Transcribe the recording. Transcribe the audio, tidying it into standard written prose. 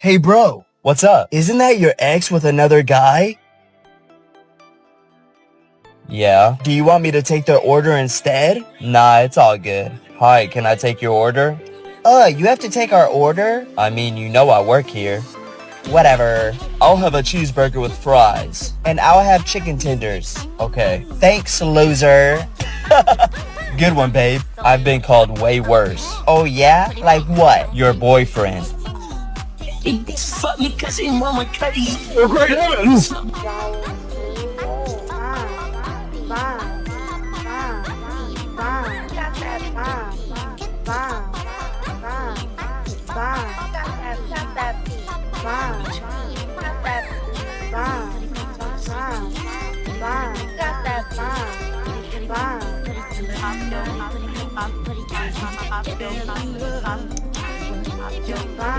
Hey bro, What's up? isn't that your ex with another guy? Yeah. Do you want me to take their order instead? Nah, it's all good. Hi, can I take your order? You have to take our order? I mean, you know I work here. Whatever. I'll have a cheeseburger with fries. And I'll have chicken tenders. Okay. Thanks, loser. Good one, babe. I've been called way worse. Oh yeah? Like what? Your boyfriend. Fuck me cause his mama cut his Bye.